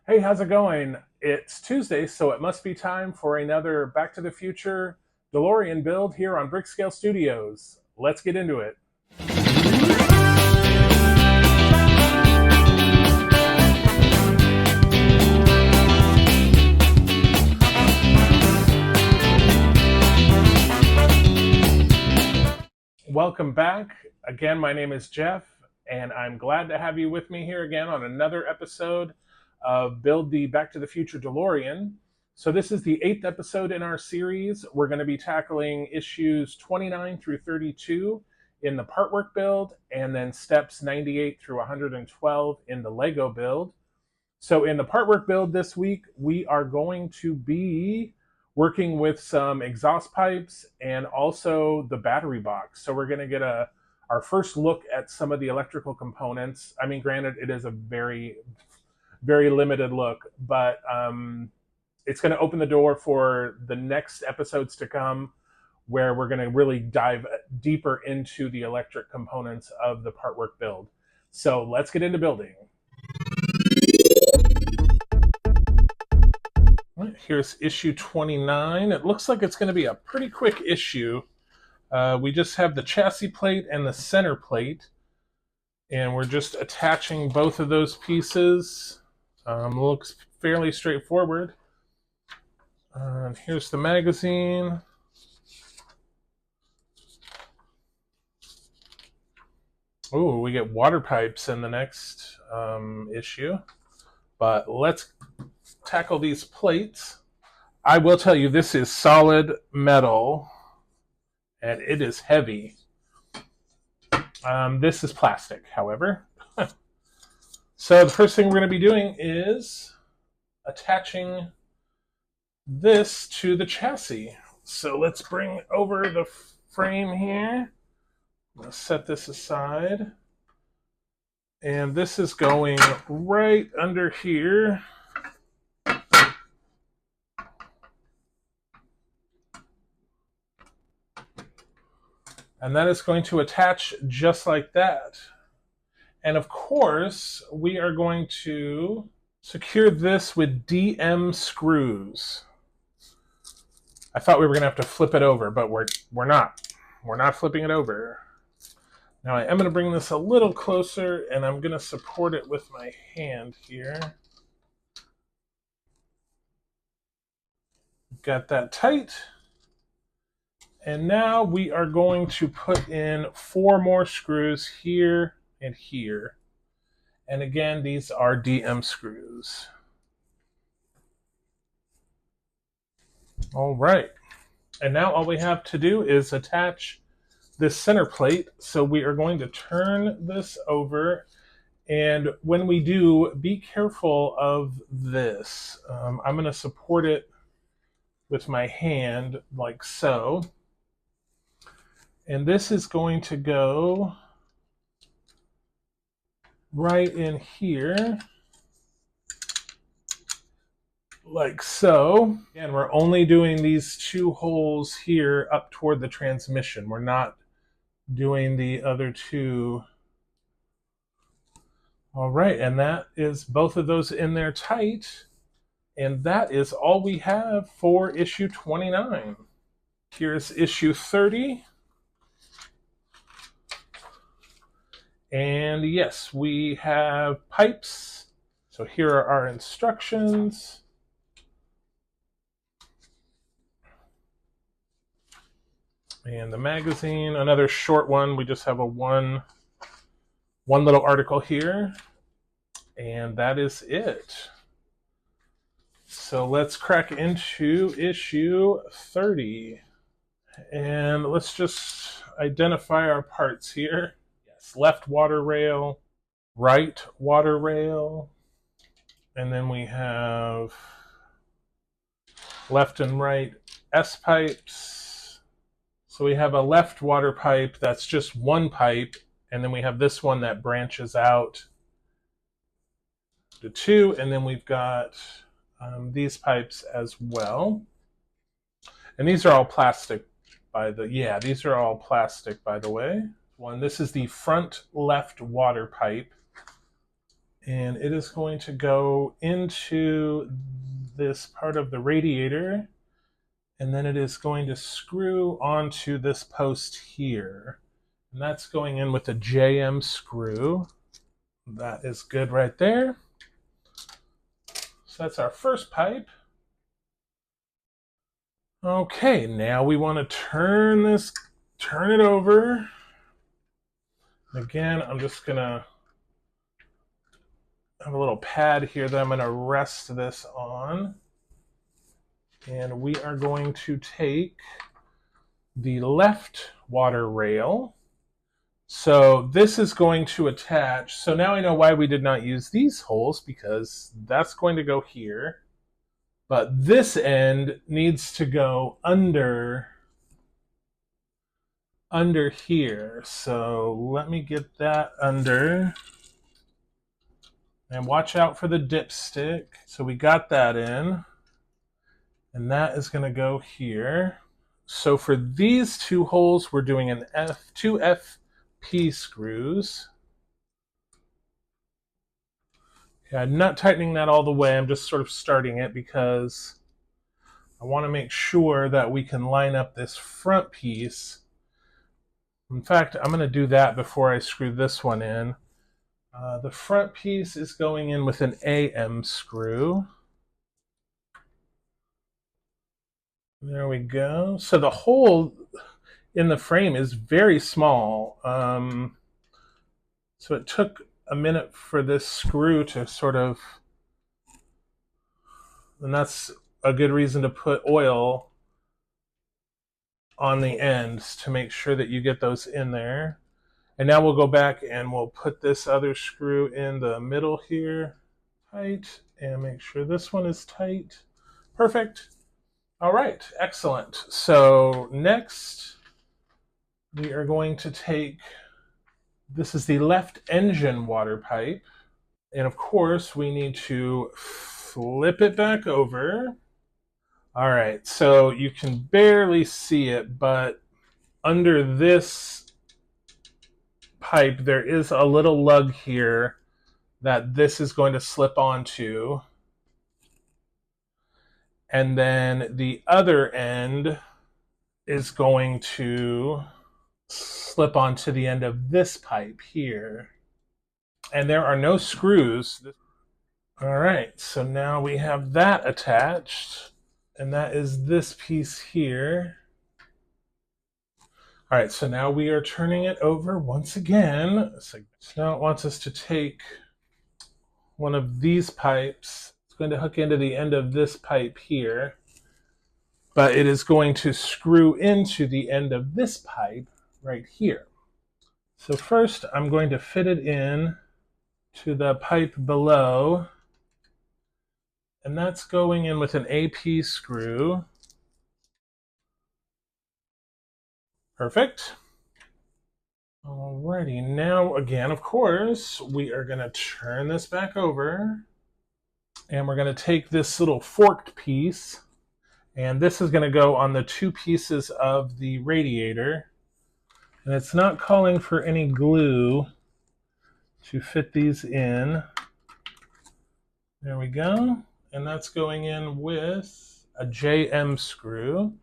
Hey, how's it going? It's Tuesday, so it must be time for another Back to the Future DeLorean build here on Brickscale Studios. Let's get into it. Welcome back. Again, my name is Jeff, and I'm glad to have you with me here again on another episode of Build the Back to the Future DeLorean. So this is the 8th episode in our series. We're going to be tackling issues 29 through 32 in the Partwork build, and then steps 98 through 112 in the Lego build. So in the Partwork build this week, we are going to be working with some exhaust pipes and also the battery box. So we're going to get our first look at some of the electrical components. I mean, granted, it is a very, very limited look, but it's going to open the door for the next episodes to come, where we're going to really dive deeper into the electric components of the Partwork build. So let's get into building. Here's issue 29. It looks like it's going to be a pretty quick issue. We just have the chassis plate and the center plate, and we're just attaching both of those pieces. Looks fairly straightforward. Here's the magazine. Oh, we get water pipes in the next issue. But let's tackle these plates. I will tell you, this is solid metal, and it is heavy. This is plastic, however. So the first thing we're going to be doing is attaching this to the chassis. So let's bring over the frame here. I'm going to set this aside. And this is going right under here. And that is going to attach just like that. And of course, we are going to secure this with DM screws. I thought we were going to have to flip it over, but we're not. We're not flipping it over. Now I am going to bring this a little closer, and I'm going to support it with my hand here. Got that tight. And now we are going to put in 4 more screws here and here. And again, these are DM screws. All right. And now all we have to do is attach this center plate. So we are going to turn this over. And when we do, be careful of this. I'm going to support it with my hand like so. And this is going to go right in here, like so. And we're only doing these 2 holes here up toward the transmission. We're not doing the other 2. All right, and that is both of those in there tight. And that is all we have for issue 29. Here's issue 30. And yes, we have pipes. So here are our instructions. And the magazine, another short one. We just have a one little article here. And that is it. So let's crack into issue 30. And let's just identify our parts here. Left water rail, right water rail, and then we have left and right S pipes. So we have a left water pipe that's just one pipe, and then we have this one that branches out to 2, and then we've got these pipes as well. And these are all plastic these are all plastic, by the way. This is the front left water pipe, And it is going to go into this part of the radiator, and then it is going to screw onto this post here. And that's going in with a JM screw. That is good right there. So that's our first pipe. Okay, now we want to turn it over. Again, I'm just gonna have a little pad here that I'm gonna rest this on. And we are going to take the left water rail. So this is going to attach. So now I know why we did not use these holes, because that's going to go here. But this end needs to go under here. So let me get that under. And watch out for the dipstick. So we got that in. And that is going to go here. So for these two holes, we're doing two FP screws. Okay, I'm not tightening that all the way. I'm just sort of starting it because I want to make sure that we can line up this front piece. In fact, I'm going to do that before I screw this one in. The front piece is going in with an AM screw. There we go. So the hole in the frame is very small. So it took a minute for this screw to sort of, and that's a good reason to put oil on the ends to make sure that you get those in there. And now we'll go back and we'll put this other screw in the middle here, tight, and make sure this one is tight. Perfect. All right, excellent. So next, we are going to take, this is the left engine water pipe. And of course, we need to flip it back over. All right, so you can barely see it, but under this pipe, there is a little lug here that this is going to slip onto. And then the other end is going to slip onto the end of this pipe here. And there are no screws. All right, so now we have that attached. And that is this piece here. All right, so now we are turning it over once again. So now it wants us to take one of these pipes. It's going to hook into the end of this pipe here, but it is going to screw into the end of this pipe right here. So first, I'm going to fit it in to the pipe below, and that's going in with an AP screw. Perfect. Alrighty, now again, of course, we are going to turn this back over, and we're going to take this little forked piece, and this is going to go on the two pieces of the radiator, and it's not calling for any glue to fit these in. There we go, and that's going in with a JM screw.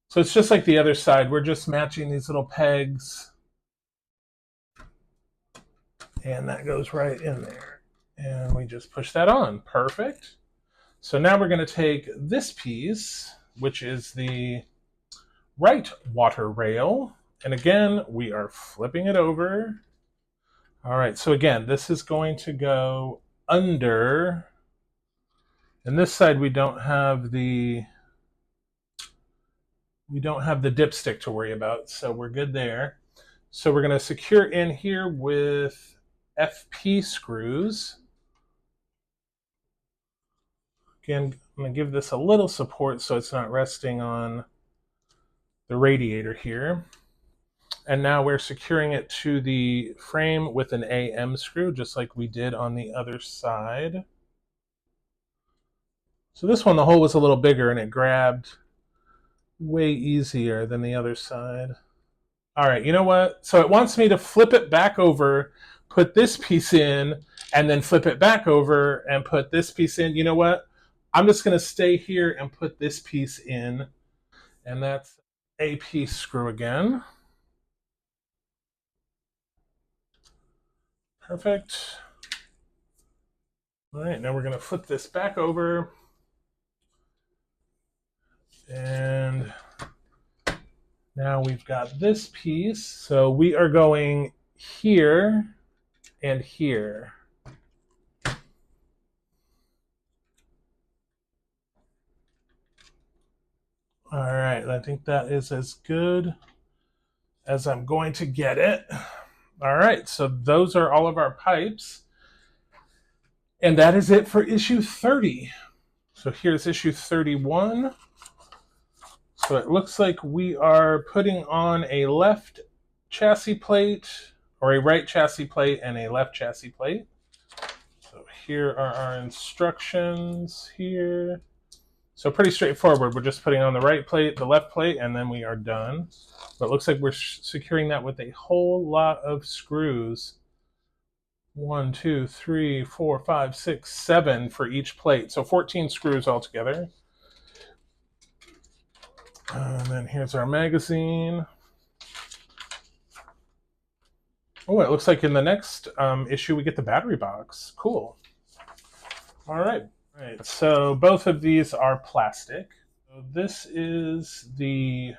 So it's just like the other side. We're just matching these little pegs, and that goes right in there. And we just push that on. Perfect. So now we're going to take this piece, which is the right water rail. And again, we are flipping it over. All right, so again, this is going to go under. And this side, we don't have the dipstick to worry about, so we're good there. So we're going to secure in here with FP screws. Again, I'm going to give this a little support so it's not resting on the radiator here. And now we're securing it to the frame with an AM screw, just like we did on the other side. So this one, the hole was a little bigger and it grabbed way easier than the other side. All right, you know what? So it wants me to flip it back over, put this piece in, and then flip it back over and put this piece in. You know what? I'm just going to stay here and put this piece in, and that's a piece screw again. Perfect. All right, now we're going to flip this back over, and now we've got this piece. So we are going here and here. All right, I think that is as good as I'm going to get it. All right, so those are all of our pipes. And that is it for issue 30. So here's issue 31. So it looks like we are putting on a left chassis plate, or a right chassis plate and a left chassis plate. So here are our instructions here. So pretty straightforward. We're just putting on the right plate, the left plate, and then we are done. But it looks like we're securing that with a whole lot of screws. 1, 2, 3, 4, 5, 6, 7 for each plate. So 14 screws altogether. And then here's our magazine. Oh, it looks like in the next issue we get the battery box. Cool. All right. So both of these are plastic. So this is the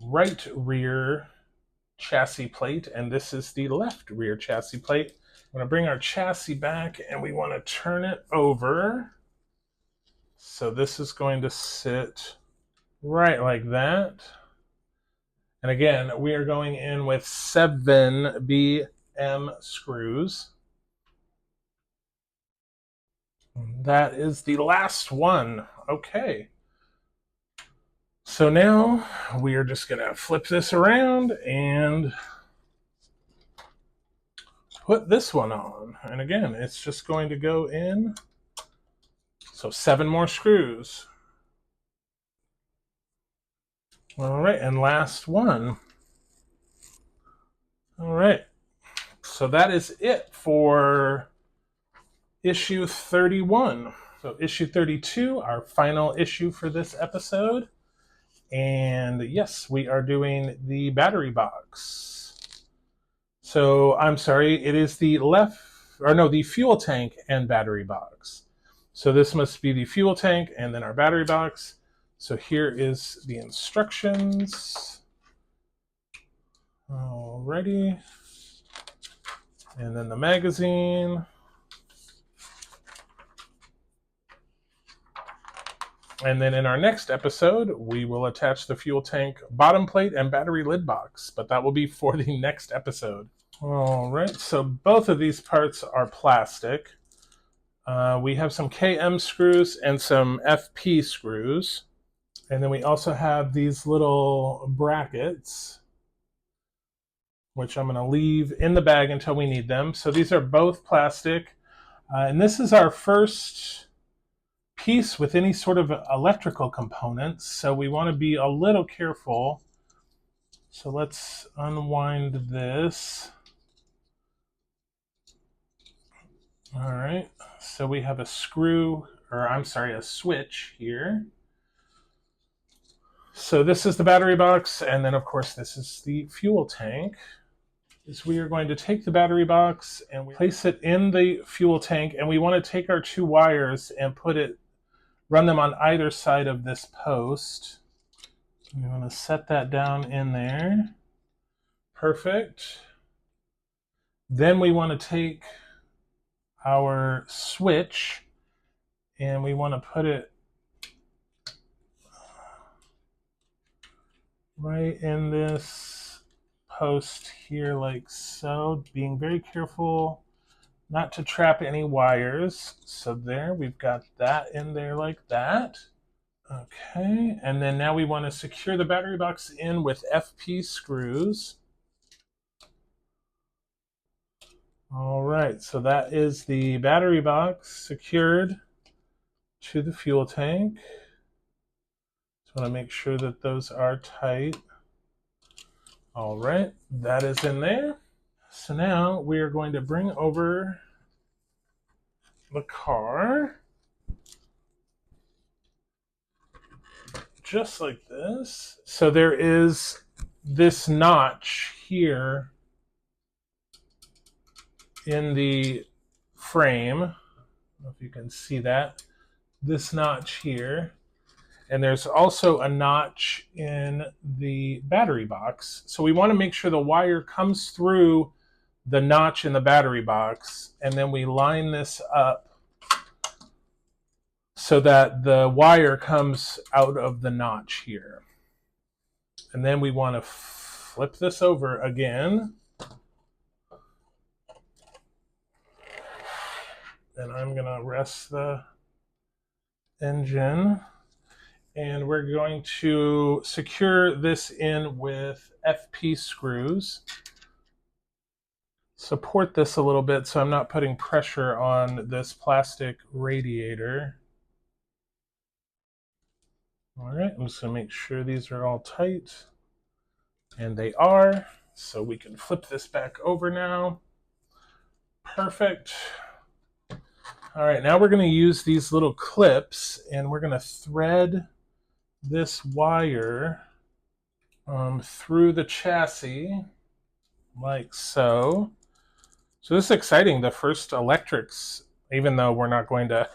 right rear chassis plate, and this is the left rear chassis plate. I'm going to bring our chassis back, and we want to turn it over. So this is going to sit right like that. And again, we are going in with 7 BM screws. That is the last one. Okay. So now we are just going to flip this around and put this one on. And again, it's just going to go in. So 7 more screws. All right, and last one. All right. So that is it for issue 31. So issue 32, our final issue for this episode. And yes, we are doing the battery box. So I'm sorry, it is the the fuel tank and battery box. So this must be the fuel tank and then our battery box. So here is the instructions. Alrighty. And then the magazine. And then in our next episode, we will attach the fuel tank bottom plate and battery lid box, but that will be for the next episode. All right, so both of these parts are plastic. We have some KM screws and some FP screws. And then we also have these little brackets, which I'm going to leave in the bag until we need them. So these are both plastic. And this is our first piece with any sort of electrical components. So we want to be a little careful. So let's unwind this. All right, so we have a switch here. So this is the battery box, and then of course this is the fuel tank. We are going to take the battery box and we place it in the fuel tank, and we want to take our 2 wires and run them on either side of this post. We want to set that down in there. Perfect. Then we want to take our switch and we want to put it right in this post here like so, being very careful not to trap any wires. So there, we've got that in there like that. Okay, and then now we want to secure the battery box in with FP screws. All right, so that is the battery box secured to the fuel tank. Just want to make sure that those are tight. All right, that is in there. So now we are going to bring over the car just like this. So there is this notch here in the frame. I don't know if you can see that. This notch here. And there's also a notch in the battery box. So we want to make sure the wire comes through the notch in the battery box, and then we line this up so that the wire comes out of the notch here. And then we want to flip this over again. And I'm going to rest the engine. And we're going to secure this in with FP screws. Support this a little bit so I'm not putting pressure on this plastic radiator. All right, I'm just going to make sure these are all tight. And they are. So we can flip this back over now. Perfect. All right, now we're going to use these little clips, and we're going to thread this wire through the chassis like so. So this is exciting. The first electrics, even though we're not going to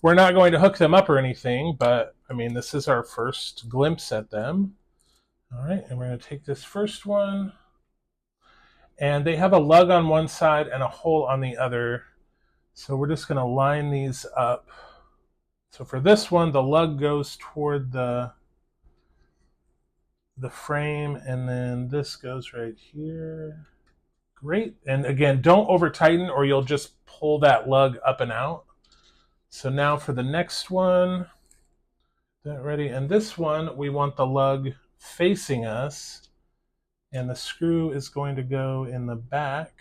hook them up or anything, but I mean, this is our first glimpse at them. All right, and we're going to take this first one, and they have a lug on one side and a hole on the other. So we're just going to line these up. So for this one, the lug goes toward the frame, and then this goes right here. Great. And again, don't over tighten or you'll just pull that lug up and out. So now for the next one, that ready. And this one, we want the lug facing us, and the screw is going to go in the back.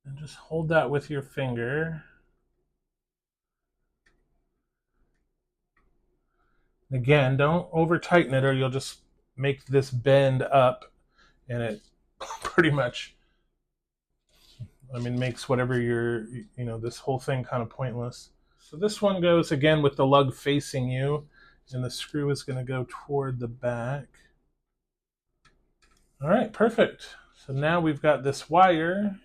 And just hold that with your finger. Again, don't over tighten it or you'll just make this bend up, and it pretty much, I mean, makes whatever this whole thing kind of pointless. So this one goes again with the lug facing you, and the screw is going to go toward the back. All right, perfect. So now we've got this wire.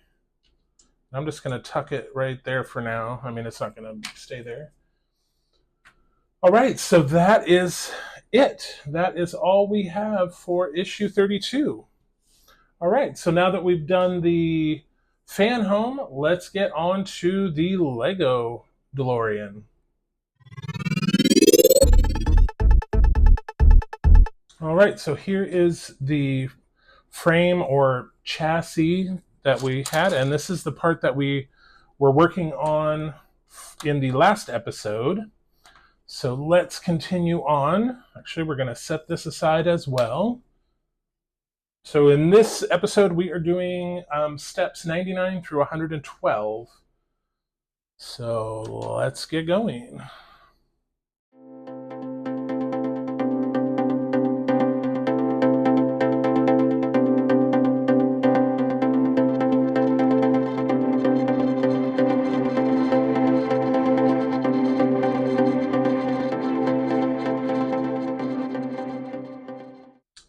I'm just going to tuck it right there for now. I mean, it's not going to stay there. All right, so that is it. That is all we have for issue 32. All right, so now that we've done the Fanhome, let's get on to the Lego DeLorean. All right, so here is the frame or chassis that we had, and this is the part that we were working on in the last episode. So let's continue on. Actually, we're going to set this aside as well. So in this episode, we are doing steps 99 through 112. So let's get going.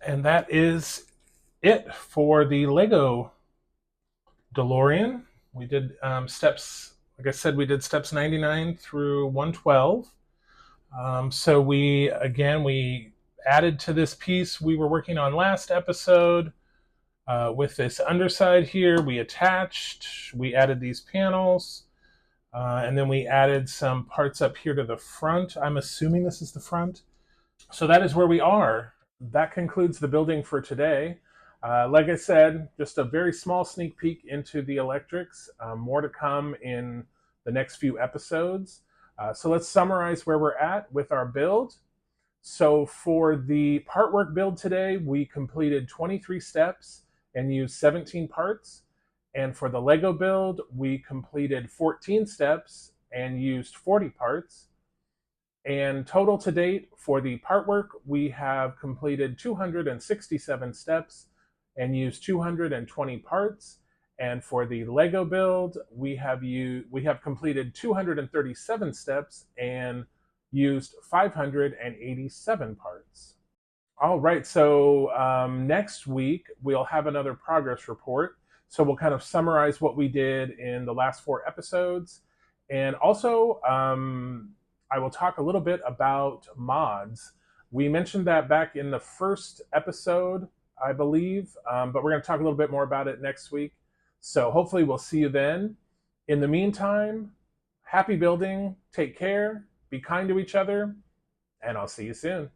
And that is it for the Lego DeLorean. We did steps, like I said, we did steps 99 through 112. So we added to this piece we were working on last episode with this underside here. We added these panels, and then we added some parts up here to the front. I'm assuming this is the front. So that is where we are. That concludes the building for today. Like I said, just a very small sneak peek into the electrics. More to come in the next few episodes. So let's summarize where we're at with our build. So for the Partwork build today, we completed 23 steps and used 17 parts. And for the Lego build, we completed 14 steps and used 40 parts. And total to date for the Partwork, we have completed 267 steps and used 220 parts. And for the Lego build, we have completed 237 steps and used 587 parts. All right, so next week we'll have another progress report. So we'll kind of summarize what we did in the last 4 episodes. And also, I will talk a little bit about mods. We mentioned that back in the first episode, I believe, but we're going to talk a little bit more about it next week. So hopefully we'll see you then. In the meantime, happy building, take care, be kind to each other, and I'll see you soon.